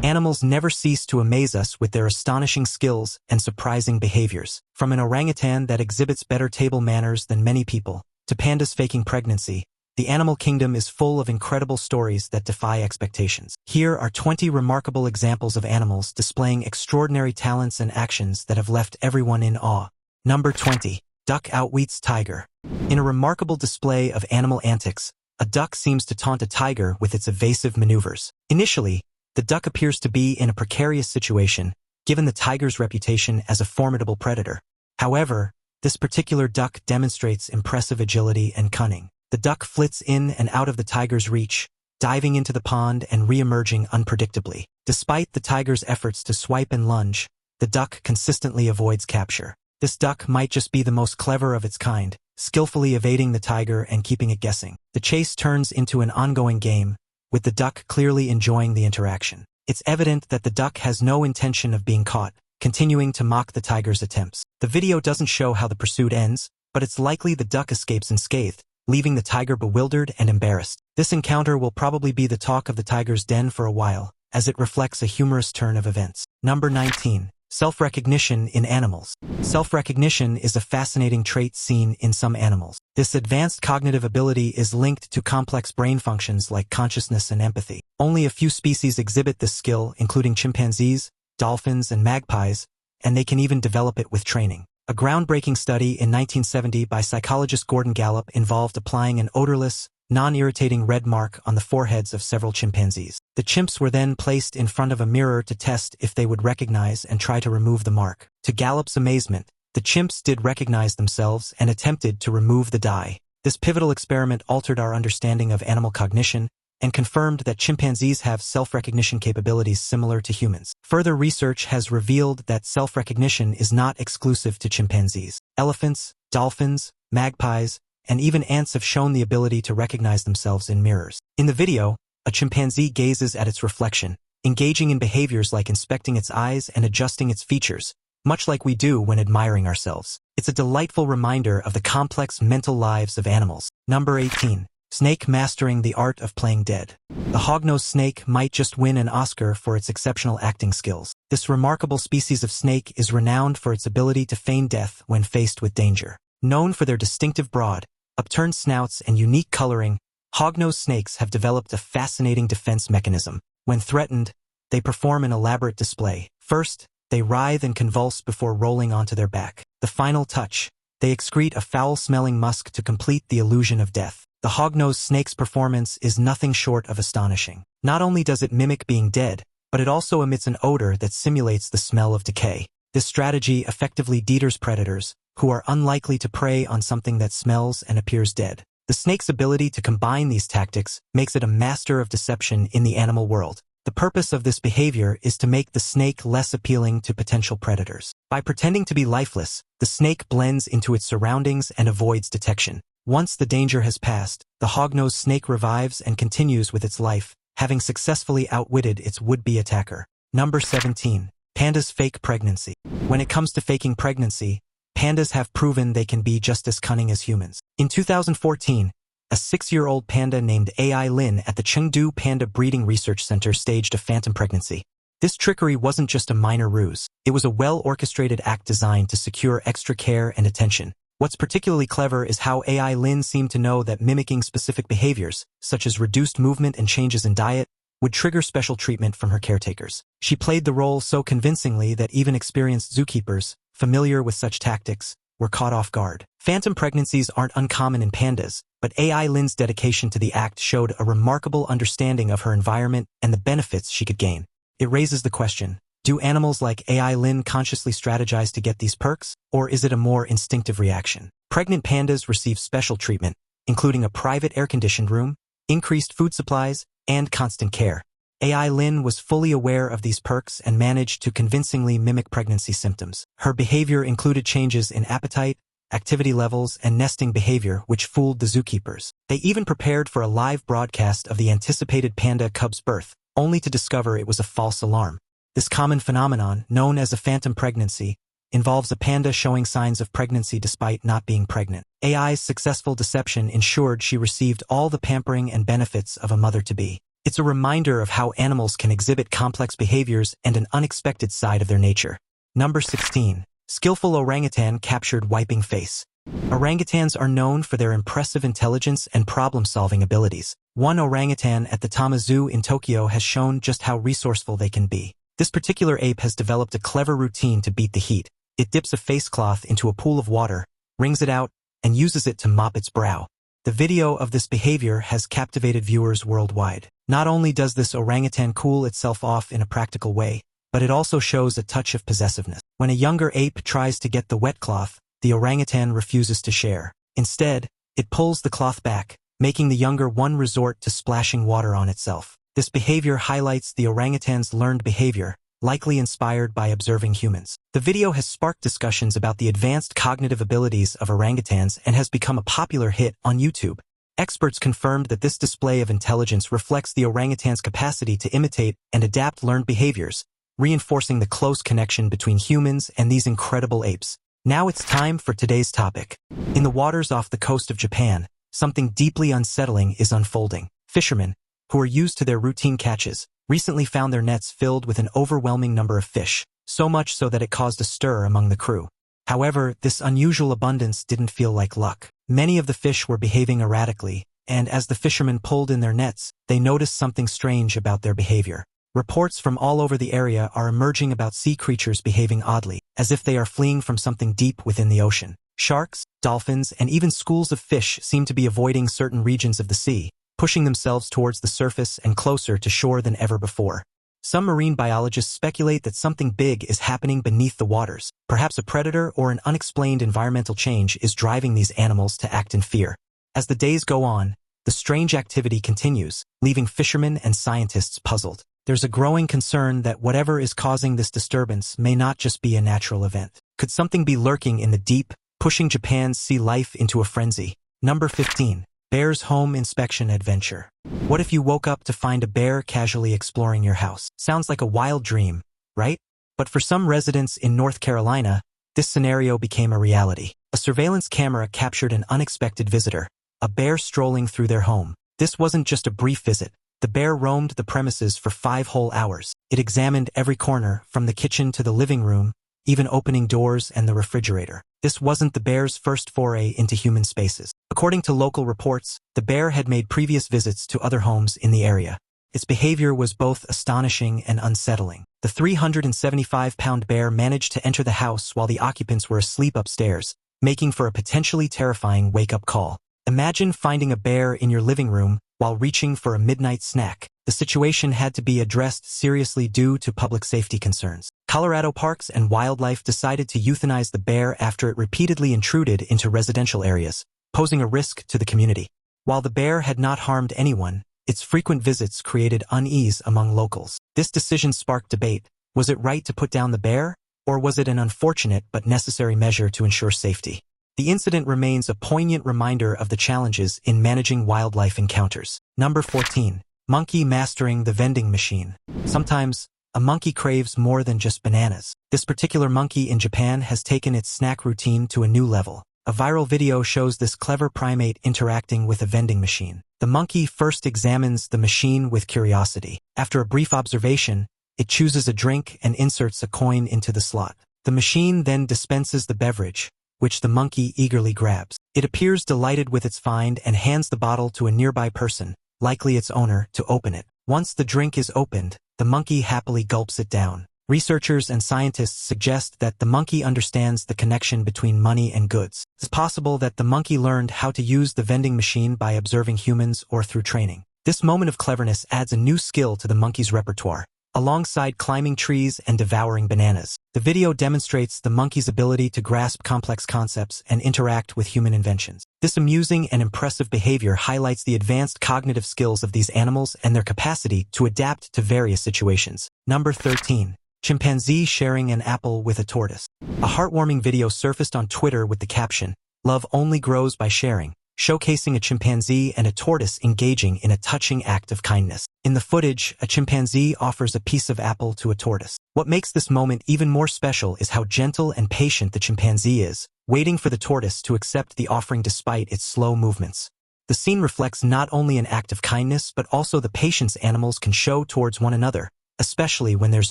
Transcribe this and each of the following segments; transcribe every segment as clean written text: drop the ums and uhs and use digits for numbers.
Animals never cease to amaze us with their astonishing skills and surprising behaviors. From an orangutan that exhibits better table manners than many people, to pandas faking pregnancy, the animal kingdom is full of incredible stories that defy expectations. Here are 20 remarkable examples of animals displaying extraordinary talents and actions that have left everyone in awe. Number 20. Duck outwits tiger. In a remarkable display of animal antics, a duck seems to taunt a tiger with its evasive maneuvers. Initially, the duck appears to be in a precarious situation, given the tiger's reputation as a formidable predator. However, this particular duck demonstrates impressive agility and cunning. The duck flits in and out of the tiger's reach, diving into the pond and re-emerging unpredictably. Despite the tiger's efforts to swipe and lunge, the duck consistently avoids capture. This duck might just be the most clever of its kind, skillfully evading the tiger and keeping it guessing. The chase turns into an ongoing game, with the duck clearly enjoying the interaction. It's evident that the duck has no intention of being caught, continuing to mock the tiger's attempts. The video doesn't show how the pursuit ends, but it's likely the duck escapes unscathed, leaving the tiger bewildered and embarrassed. This encounter will probably be the talk of the tiger's den for a while, as it reflects a humorous turn of events. Number 19. Self-recognition in animals. Self-recognition is a fascinating trait seen in some animals. This advanced cognitive ability is linked to complex brain functions like consciousness and empathy. Only a few species exhibit this skill, including chimpanzees, dolphins, and magpies, and they can even develop it with training. A groundbreaking study in 1970 by psychologist Gordon Gallup involved applying an odorless, non-irritating red mark on the foreheads of several chimpanzees. The chimps were then placed in front of a mirror to test if they would recognize and try to remove the mark. To Gallup's amazement, the chimps did recognize themselves and attempted to remove the dye. This pivotal experiment altered our understanding of animal cognition and confirmed that chimpanzees have self-recognition capabilities similar to humans. Further research has revealed that self-recognition is not exclusive to chimpanzees. Elephants, dolphins, magpies, and even ants have shown the ability to recognize themselves in mirrors. In the video, a chimpanzee gazes at its reflection, engaging in behaviors like inspecting its eyes and adjusting its features, much like we do when admiring ourselves. It's a delightful reminder of the complex mental lives of animals. Number 18. Snake mastering the art of playing dead. The hognose snake might just win an Oscar for its exceptional acting skills. This remarkable species of snake is renowned for its ability to feign death when faced with danger. Known for their distinctive broad, upturned snouts and unique coloring, hognose snakes have developed a fascinating defense mechanism. When threatened, they perform an elaborate display. First, they writhe and convulse before rolling onto their back. The final touch, they excrete a foul-smelling musk to complete the illusion of death. The hognose snake's performance is nothing short of astonishing. Not only does it mimic being dead, but it also emits an odor that simulates the smell of decay. This strategy effectively deters predators, who are unlikely to prey on something that smells and appears dead. The snake's ability to combine these tactics makes it a master of deception in the animal world. The purpose of this behavior is to make the snake less appealing to potential predators. By pretending to be lifeless, the snake blends into its surroundings and avoids detection. Once the danger has passed, the hognose snake revives and continues with its life, having successfully outwitted its would-be attacker. Number 17. Pandas fake pregnancy. When it comes to faking pregnancy, pandas have proven they can be just as cunning as humans. In 2014, a 6-year-old panda named Ai Lin at the Chengdu Panda Breeding Research Center staged a phantom pregnancy. This trickery wasn't just a minor ruse. It was a well-orchestrated act designed to secure extra care and attention. What's particularly clever is how Ai Lin seemed to know that mimicking specific behaviors, such as reduced movement and changes in diet, would trigger special treatment from her caretakers. She played the role so convincingly that even experienced zookeepers, familiar with such tactics, were caught off guard. Phantom pregnancies aren't uncommon in pandas, but Ai Lin's dedication to the act showed a remarkable understanding of her environment and the benefits she could gain. It raises the question, do animals like Ai Lin consciously strategize to get these perks, or is it a more instinctive reaction? Pregnant pandas receive special treatment, including a private air-conditioned room, increased food supplies, and constant care. Ai Lin was fully aware of these perks and managed to convincingly mimic pregnancy symptoms. Her behavior included changes in appetite, activity levels, and nesting behavior which fooled the zookeepers. They even prepared for a live broadcast of the anticipated panda cub's birth, only to discover it was a false alarm. This common phenomenon, known as a phantom pregnancy, involves a panda showing signs of pregnancy despite not being pregnant. Ai's successful deception ensured she received all the pampering and benefits of a mother-to-be. It's a reminder of how animals can exhibit complex behaviors and an unexpected side of their nature. Number 16. Skillful orangutan captured wiping face. Orangutans are known for their impressive intelligence and problem-solving abilities. One orangutan at the Tama Zoo in Tokyo has shown just how resourceful they can be. This particular ape has developed a clever routine to beat the heat. It dips a face cloth into a pool of water, wrings it out, and uses it to mop its brow. The video of this behavior has captivated viewers worldwide. Not only does this orangutan cool itself off in a practical way, but it also shows a touch of possessiveness. When a younger ape tries to get the wet cloth, the orangutan refuses to share. Instead, it pulls the cloth back, making the younger one resort to splashing water on itself. This behavior highlights the orangutan's learned behavior, likely inspired by observing humans. The video has sparked discussions about the advanced cognitive abilities of orangutans and has become a popular hit on YouTube. Experts confirmed that this display of intelligence reflects the orangutan's capacity to imitate and adapt learned behaviors, reinforcing the close connection between humans and these incredible apes. Now it's time for today's topic. In the waters off the coast of Japan, something deeply unsettling is unfolding. Fishermen, who are used to their routine catches, recently found their nets filled with an overwhelming number of fish, so much so that it caused a stir among the crew. However, this unusual abundance didn't feel like luck. Many of the fish were behaving erratically, and as the fishermen pulled in their nets, they noticed something strange about their behavior. Reports from all over the area are emerging about sea creatures behaving oddly, as if they are fleeing from something deep within the ocean. Sharks, dolphins, and even schools of fish seem to be avoiding certain regions of the sea, pushing themselves towards the surface and closer to shore than ever before. Some marine biologists speculate that something big is happening beneath the waters. Perhaps a predator or an unexplained environmental change is driving these animals to act in fear. As the days go on, the strange activity continues, leaving fishermen and scientists puzzled. There's a growing concern that whatever is causing this disturbance may not just be a natural event. Could something be lurking in the deep, pushing Japan's sea life into a frenzy? Number 15. Bear's home inspection adventure. What if you woke up to find a bear casually exploring your house? Sounds like a wild dream, right? But for some residents in North Carolina, this scenario became a reality. A surveillance camera captured an unexpected visitor, a bear strolling through their home. This wasn't just a brief visit. The bear roamed the premises for 5 whole hours. It examined every corner, from the kitchen to the living room, even opening doors and the refrigerator. This wasn't the bear's first foray into human spaces. According to local reports, the bear had made previous visits to other homes in the area. Its behavior was both astonishing and unsettling. The 375-pound bear managed to enter the house while the occupants were asleep upstairs, making for a potentially terrifying wake-up call. Imagine finding a bear in your living room while reaching for a midnight snack. The situation had to be addressed seriously due to public safety concerns. Colorado Parks and Wildlife decided to euthanize the bear after it repeatedly intruded into residential areas, posing a risk to the community. While the bear had not harmed anyone, its frequent visits created unease among locals. This decision sparked debate. Was it right to put down the bear, or was it an unfortunate but necessary measure to ensure safety? The incident remains a poignant reminder of the challenges in managing wildlife encounters. Number 14. Monkey mastering the vending machine. Sometimes, a monkey craves more than just bananas. This particular monkey in Japan has taken its snack routine to a new level. A viral video shows this clever primate interacting with a vending machine. The monkey first examines the machine with curiosity. After a brief observation, it chooses a drink and inserts a coin into the slot. The machine then dispenses the beverage, which the monkey eagerly grabs. It appears delighted with its find and hands the bottle to a nearby person, likely its owner, to open it. Once the drink is opened, the monkey happily gulps it down. Researchers and scientists suggest that the monkey understands the connection between money and goods. It's possible that the monkey learned how to use the vending machine by observing humans or through training. This moment of cleverness adds a new skill to the monkey's repertoire, alongside climbing trees and devouring bananas. The video demonstrates the monkey's ability to grasp complex concepts and interact with human inventions. This amusing and impressive behavior highlights the advanced cognitive skills of these animals and their capacity to adapt to various situations. Number 13. Chimpanzee sharing an apple with a tortoise. A heartwarming video surfaced on Twitter with the caption, "Love only grows by sharing," showcasing a chimpanzee and a tortoise engaging in a touching act of kindness. In the footage, a chimpanzee offers a piece of apple to a tortoise. What makes this moment even more special is how gentle and patient the chimpanzee is, waiting for the tortoise to accept the offering despite its slow movements. The scene reflects not only an act of kindness but also the patience animals can show towards one another, especially when there's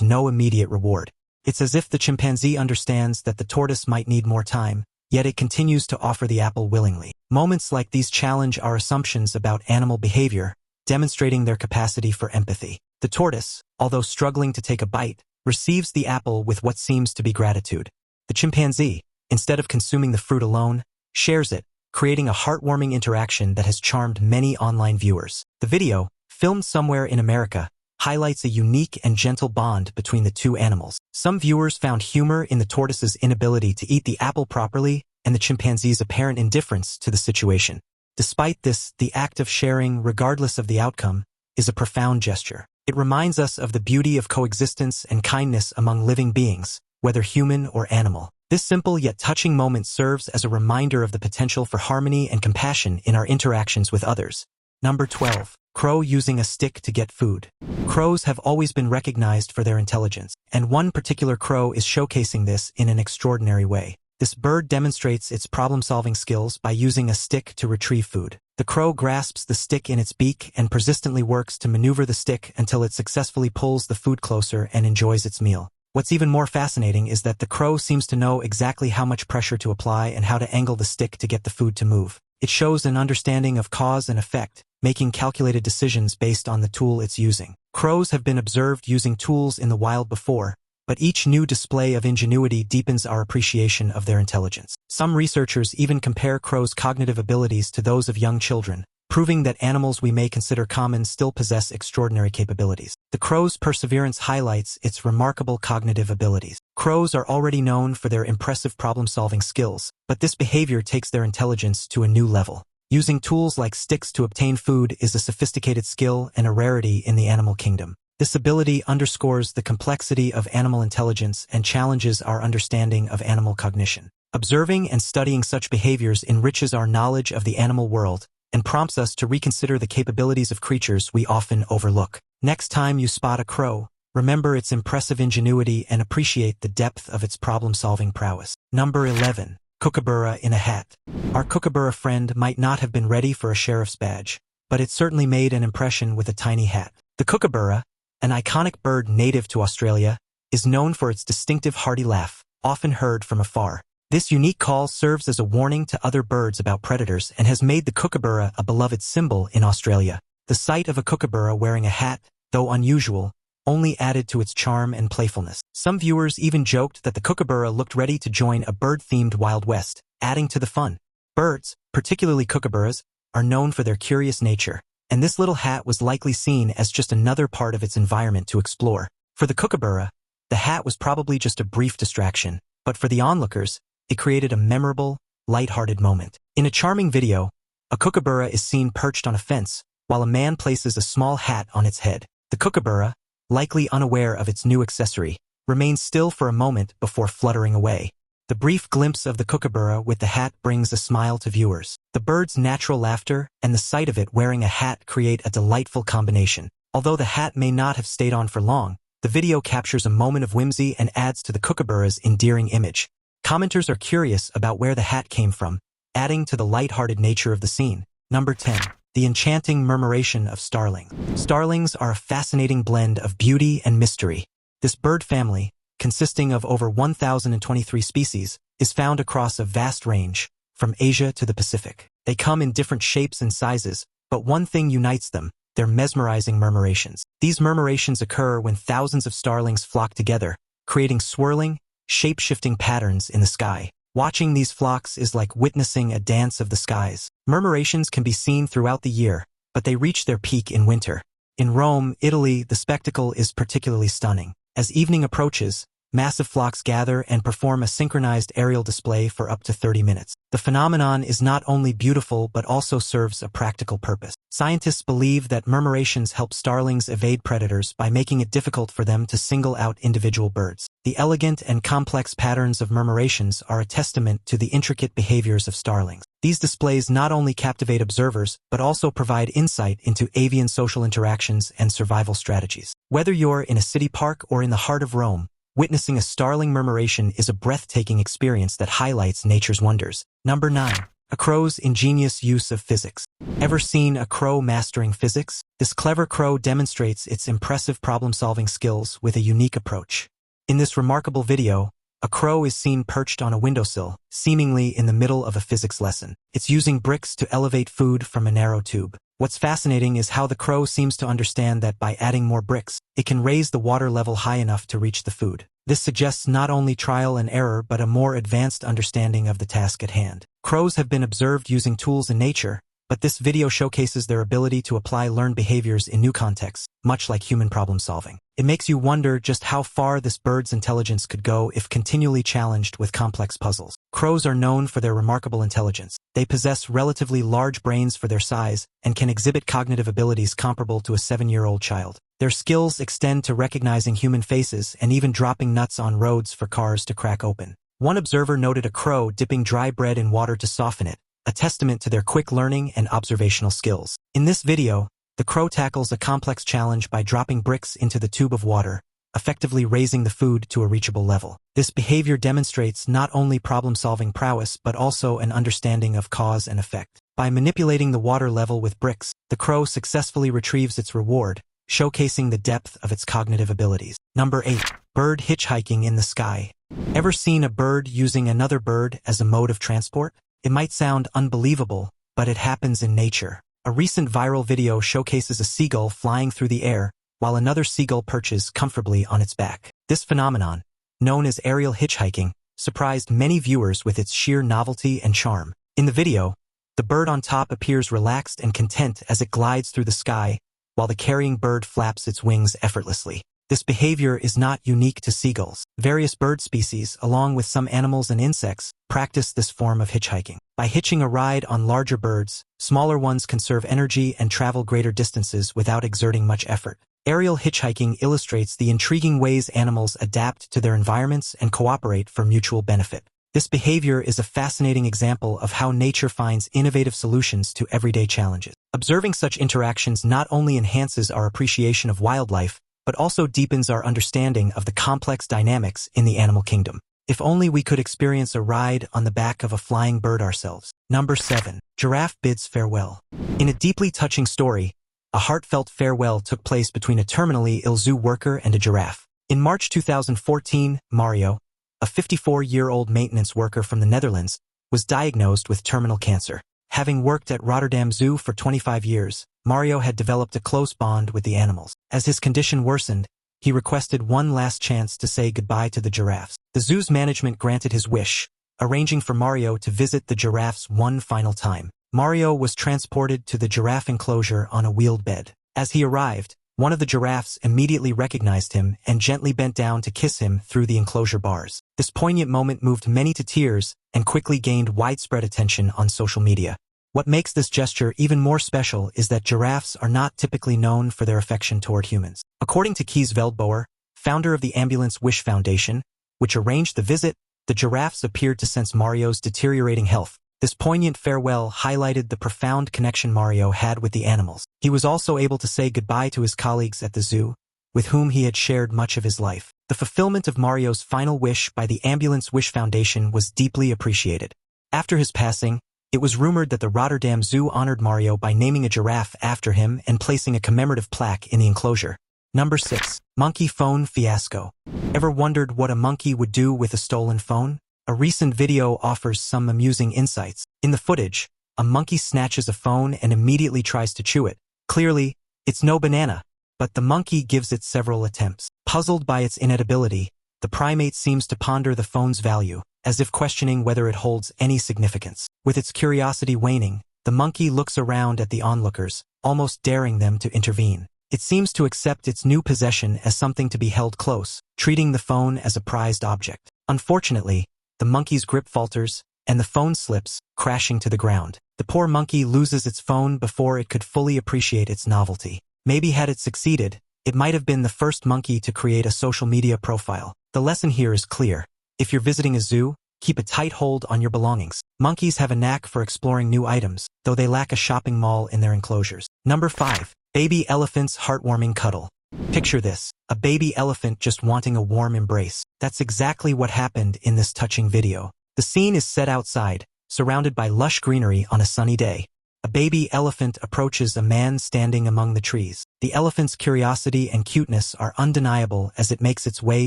no immediate reward. It's as if the chimpanzee understands that the tortoise might need more time, yet it continues to offer the apple willingly. Moments like these challenge our assumptions about animal behavior, demonstrating their capacity for empathy. The tortoise, although struggling to take a bite, receives the apple with what seems to be gratitude. The chimpanzee, instead of consuming the fruit alone, shares it, creating a heartwarming interaction that has charmed many online viewers. The video, filmed somewhere in America, highlights a unique and gentle bond between the two animals. Some viewers found humor in the tortoise's inability to eat the apple properly and the chimpanzee's apparent indifference to the situation. Despite this, the act of sharing, regardless of the outcome, is a profound gesture. It reminds us of the beauty of coexistence and kindness among living beings, whether human or animal. This simple yet touching moment serves as a reminder of the potential for harmony and compassion in our interactions with others. Number 12. Crow using a stick to get food. Crows have always been recognized for their intelligence, and one particular crow is showcasing this in an extraordinary way. This bird demonstrates its problem-solving skills by using a stick to retrieve food. The crow grasps the stick in its beak and persistently works to maneuver the stick until it successfully pulls the food closer and enjoys its meal. What's even more fascinating is that the crow seems to know exactly how much pressure to apply and how to angle the stick to get the food to move. It shows an understanding of cause and effect, making calculated decisions based on the tool it's using. Crows have been observed using tools in the wild before, but each new display of ingenuity deepens our appreciation of their intelligence. Some researchers even compare crows' cognitive abilities to those of young children, proving that animals we may consider common still possess extraordinary capabilities. The crow's perseverance highlights its remarkable cognitive abilities. Crows are already known for their impressive problem-solving skills, but this behavior takes their intelligence to a new level. Using tools like sticks to obtain food is a sophisticated skill and a rarity in the animal kingdom. This ability underscores the complexity of animal intelligence and challenges our understanding of animal cognition. Observing and studying such behaviors enriches our knowledge of the animal world and prompts us to reconsider the capabilities of creatures we often overlook. Next time you spot a crow, remember its impressive ingenuity and appreciate the depth of its problem-solving prowess. Number 11. Kookaburra in a hat. Our kookaburra friend might not have been ready for a sheriff's badge, but it certainly made an impression with a tiny hat. The kookaburra, an iconic bird native to Australia, is known for its distinctive hearty laugh, often heard from afar. This unique call serves as a warning to other birds about predators and has made the kookaburra a beloved symbol in Australia. The sight of a kookaburra wearing a hat, though unusual, only added to its charm and playfulness. Some viewers even joked that the kookaburra looked ready to join a bird-themed Wild West, adding to the fun. Birds, particularly kookaburras, are known for their curious nature, and this little hat was likely seen as just another part of its environment to explore. For the kookaburra, the hat was probably just a brief distraction, but for the onlookers, it created a memorable, light-hearted moment. In a charming video, a kookaburra is seen perched on a fence, while a man places a small hat on its head. The kookaburra, likely unaware of its new accessory, remains still for a moment before fluttering away. The brief glimpse of the kookaburra with the hat brings a smile to viewers. The bird's natural laughter and the sight of it wearing a hat create a delightful combination. Although the hat may not have stayed on for long, the video captures a moment of whimsy and adds to the kookaburra's endearing image. Commenters are curious about where the hat came from, adding to the light-hearted nature of the scene. Number 10. The enchanting murmuration of starlings. Starlings are a fascinating blend of beauty and mystery. This bird family, consisting of over 1,023 species, is found across a vast range, from Asia to the Pacific. They come in different shapes and sizes, but one thing unites them: their mesmerizing murmurations. These murmurations occur when thousands of starlings flock together, creating swirling, shape-shifting patterns in the sky. Watching these flocks is like witnessing a dance of the skies. Murmurations can be seen throughout the year, but they reach their peak in winter. In Rome, Italy, the spectacle is particularly stunning. As evening approaches, massive flocks gather and perform a synchronized aerial display for up to 30 minutes. The phenomenon is not only beautiful but also serves a practical purpose. Scientists believe that murmurations help starlings evade predators by making it difficult for them to single out individual birds. The elegant and complex patterns of murmurations are a testament to the intricate behaviors of starlings. These displays not only captivate observers but also provide insight into avian social interactions and survival strategies. Whether you're in a city park or in the heart of Rome, witnessing a starling murmuration is a breathtaking experience that highlights nature's wonders. Number 9. A crow's ingenious use of physics. Ever seen a crow mastering physics? This clever crow demonstrates its impressive problem-solving skills with a unique approach. In this remarkable video, a crow is seen perched on a windowsill, seemingly in the middle of a physics lesson. It's using bricks to elevate food from a narrow tube. What's fascinating is how the crow seems to understand that by adding more bricks, it can raise the water level high enough to reach the food. This suggests not only trial and error but a more advanced understanding of the task at hand. Crows have been observed using tools in nature, but this video showcases their ability to apply learned behaviors in new contexts, much like human problem solving. It makes you wonder just how far this bird's intelligence could go if continually challenged with complex puzzles. Crows are known for their remarkable intelligence. They possess relatively large brains for their size and can exhibit cognitive abilities comparable to a 7-year-old child. Their skills extend to recognizing human faces and even dropping nuts on roads for cars to crack open. One observer noted a crow dipping dry bread in water to soften it, a testament to their quick learning and observational skills. In this video, the crow tackles a complex challenge by dropping bricks into the tube of water, effectively raising the food to a reachable level. This behavior demonstrates not only problem-solving prowess but also an understanding of cause and effect. By manipulating the water level with bricks, the crow successfully retrieves its reward, showcasing the depth of its cognitive abilities. Number 8. Bird hitchhiking in the sky. Ever seen a bird using another bird as a mode of transport? It might sound unbelievable, but it happens in nature. A recent viral video showcases a seagull flying through the air, while another seagull perches comfortably on its back. This phenomenon, known as aerial hitchhiking, surprised many viewers with its sheer novelty and charm. In the video, the bird on top appears relaxed and content as it glides through the sky, while the carrying bird flaps its wings effortlessly. This behavior is not unique to seagulls. Various bird species, along with some animals and insects, practice this form of hitchhiking. By hitching a ride on larger birds, smaller ones conserve energy and travel greater distances without exerting much effort. Aerial hitchhiking illustrates the intriguing ways animals adapt to their environments and cooperate for mutual benefit. This behavior is a fascinating example of how nature finds innovative solutions to everyday challenges. Observing such interactions not only enhances our appreciation of wildlife, but also deepens our understanding of the complex dynamics in the animal kingdom. If only we could experience a ride on the back of a flying bird ourselves. Number 7. Giraffe bids farewell. In a deeply touching story, a heartfelt farewell took place between a terminally ill zoo worker and a giraffe. In March 2014, Mario, a 54-year-old maintenance worker from the Netherlands, was diagnosed with terminal cancer. Having worked at Rotterdam Zoo for 25 years, Mario had developed a close bond with the animals. As his condition worsened, he requested one last chance to say goodbye to the giraffes. The zoo's management granted his wish, arranging for Mario to visit the giraffes one final time. Mario was transported to the giraffe enclosure on a wheeled bed. As he arrived, one of the giraffes immediately recognized him and gently bent down to kiss him through the enclosure bars. This poignant moment moved many to tears and quickly gained widespread attention on social media. What makes this gesture even more special is that giraffes are not typically known for their affection toward humans. According to Kees Veldboer, founder of the Ambulance Wish Foundation, which arranged the visit, the giraffes appeared to sense Mario's deteriorating health. This poignant farewell highlighted the profound connection Mario had with the animals. He was also able to say goodbye to his colleagues at the zoo, with whom he had shared much of his life. The fulfillment of Mario's final wish by the Ambulance Wish Foundation was deeply appreciated. After his passing, it was rumored that the Rotterdam Zoo honored Mario by naming a giraffe after him and placing a commemorative plaque in the enclosure. Number 6. Monkey phone fiasco. Ever wondered what a monkey would do with a stolen phone? A recent video offers some amusing insights. In the footage, a monkey snatches a phone and immediately tries to chew it. Clearly, it's no banana, but the monkey gives it several attempts. Puzzled by its inedibility, the primate seems to ponder the phone's value, as if questioning whether it holds any significance. With its curiosity waning, the monkey looks around at the onlookers, almost daring them to intervene. It seems to accept its new possession as something to be held close, treating the phone as a prized object. Unfortunately, the monkey's grip falters, and the phone slips, crashing to the ground. The poor monkey loses its phone before it could fully appreciate its novelty. Maybe had it succeeded, it might have been the first monkey to create a social media profile. The lesson here is clear. If you're visiting a zoo, keep a tight hold on your belongings. Monkeys have a knack for exploring new items, though they lack a shopping mall in their enclosures. Number 5. Baby elephant's heartwarming cuddle. Picture this, a baby elephant just wanting a warm embrace. That's exactly what happened in this touching video. The scene is set outside, surrounded by lush greenery on a sunny day. A baby elephant approaches a man standing among the trees. The elephant's curiosity and cuteness are undeniable as it makes its way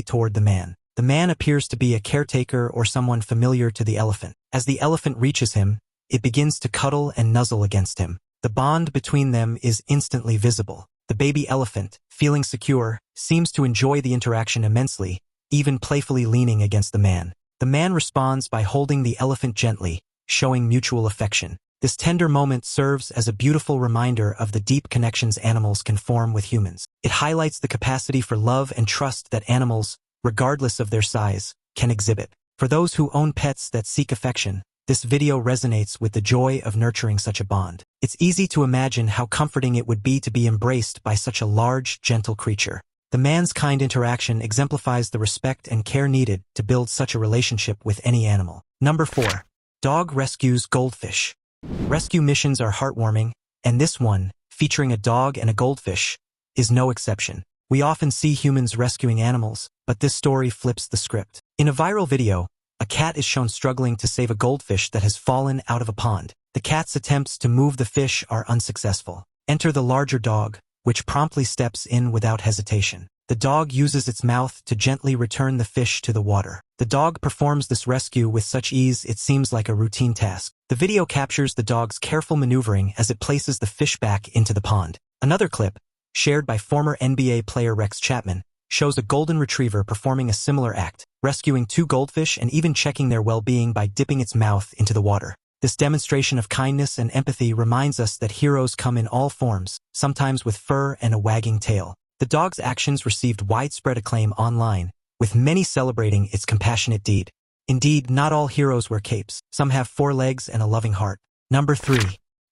toward the man. The man appears to be a caretaker or someone familiar to the elephant. As the elephant reaches him, it begins to cuddle and nuzzle against him. The bond between them is instantly visible. The baby elephant, feeling secure, seems to enjoy the interaction immensely, even playfully leaning against the man. The man responds by holding the elephant gently, showing mutual affection. This tender moment serves as a beautiful reminder of the deep connections animals can form with humans. It highlights the capacity for love and trust that animals, regardless of their size, can exhibit. For those who own pets that seek affection, this video resonates with the joy of nurturing such a bond. It's easy to imagine how comforting it would be to be embraced by such a large, gentle creature. The man's kind interaction exemplifies the respect and care needed to build such a relationship with any animal. Number 4. Dog rescues goldfish. Rescue missions are heartwarming, and this one, featuring a dog and a goldfish, is no exception. We often see humans rescuing animals, but this story flips the script. In a viral video, a cat is shown struggling to save a goldfish that has fallen out of a pond. The cat's attempts to move the fish are unsuccessful. Enter the larger dog, which promptly steps in without hesitation. The dog uses its mouth to gently return the fish to the water. The dog performs this rescue with such ease it seems like a routine task. The video captures the dog's careful maneuvering as it places the fish back into the pond. Another clip, shared by former NBA player Rex Chapman, shows a golden retriever performing a similar act, rescuing 2 goldfish and even checking their well-being by dipping its mouth into the water. This demonstration of kindness and empathy reminds us that heroes come in all forms, sometimes with fur and a wagging tail. The dog's actions received widespread acclaim online, with many celebrating its compassionate deed. Indeed, not all heroes wear capes. Some have 4 legs and a loving heart. Number 3.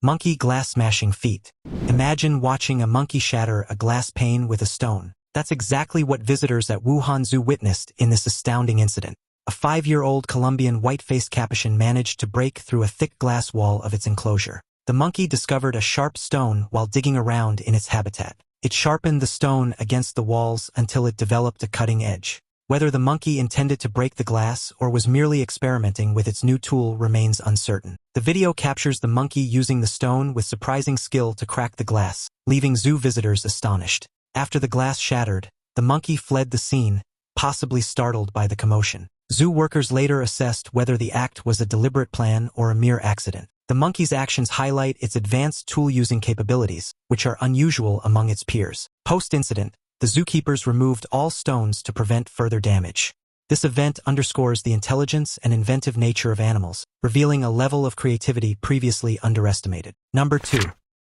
Monkey glass-smashing feat. Imagine watching a monkey shatter a glass pane with a stone. That's exactly what visitors at Wuhan Zoo witnessed in this astounding incident. A 5-year-old Colombian white-faced capuchin managed to break through a thick glass wall of its enclosure. The monkey discovered a sharp stone while digging around in its habitat. It sharpened the stone against the walls until it developed a cutting edge. Whether the monkey intended to break the glass or was merely experimenting with its new tool remains uncertain. The video captures the monkey using the stone with surprising skill to crack the glass, leaving zoo visitors astonished. After the glass shattered, the monkey fled the scene, possibly startled by the commotion. Zoo workers later assessed whether the act was a deliberate plan or a mere accident. The monkey's actions highlight its advanced tool-using capabilities, which are unusual among its peers. Post-incident, the zookeepers removed all stones to prevent further damage. This event underscores the intelligence and inventive nature of animals, revealing a level of creativity previously underestimated. Number 2.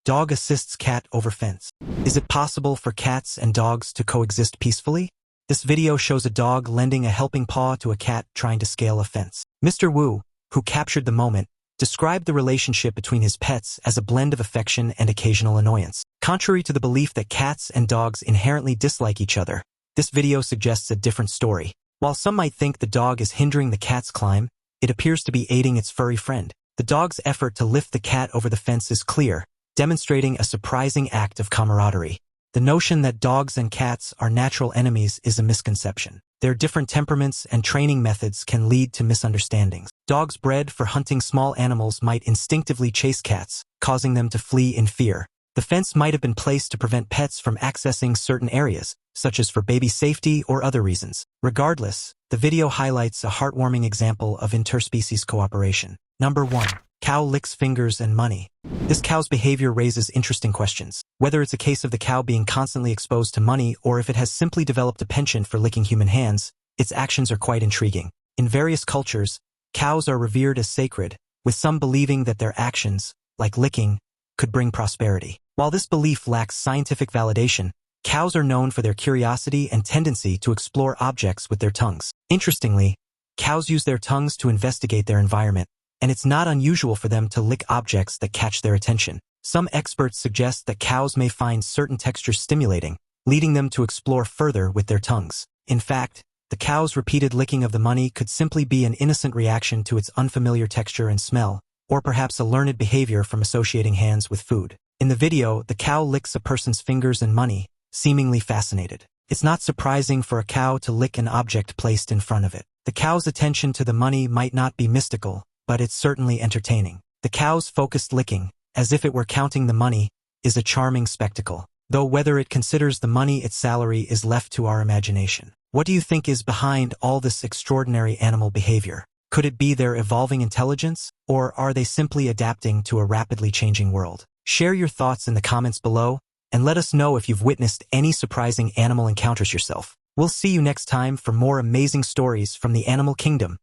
Dog assists cat over fence. Is it possible for cats and dogs to coexist peacefully? This video shows a dog lending a helping paw to a cat trying to scale a fence. Mr. Wu, who captured the moment, described the relationship between his pets as a blend of affection and occasional annoyance. Contrary to the belief that cats and dogs inherently dislike each other, this video suggests a different story. While some might think the dog is hindering the cat's climb, it appears to be aiding its furry friend. The dog's effort to lift the cat over the fence is clear, demonstrating a surprising act of camaraderie. The notion that dogs and cats are natural enemies is a misconception. Their different temperaments and training methods can lead to misunderstandings. Dogs bred for hunting small animals might instinctively chase cats, causing them to flee in fear. The fence might have been placed to prevent pets from accessing certain areas, such as for baby safety or other reasons. Regardless, the video highlights a heartwarming example of interspecies cooperation. Number 1. Cow licks fingers and money. This cow's behavior raises interesting questions. Whether it's a case of the cow being constantly exposed to money or if it has simply developed a penchant for licking human hands, its actions are quite intriguing. In various cultures, cows are revered as sacred, with some believing that their actions, like licking, could bring prosperity. While this belief lacks scientific validation, cows are known for their curiosity and tendency to explore objects with their tongues. Interestingly, cows use their tongues to investigate their environment, and it's not unusual for them to lick objects that catch their attention. Some experts suggest that cows may find certain textures stimulating, leading them to explore further with their tongues. In fact, the cow's repeated licking of the money could simply be an innocent reaction to its unfamiliar texture and smell, or perhaps a learned behavior from associating hands with food. In the video, the cow licks a person's fingers and money, seemingly fascinated. It's not surprising for a cow to lick an object placed in front of it. The cow's attention to the money might not be mystical, but it's certainly entertaining. The cow's focused licking, as if it were counting the money, is a charming spectacle, though whether it considers the money its salary is left to our imagination. What do you think is behind all this extraordinary animal behavior? Could it be their evolving intelligence, or are they simply adapting to a rapidly changing world? Share your thoughts in the comments below, and let us know if you've witnessed any surprising animal encounters yourself. We'll see you next time for more amazing stories from the animal kingdom.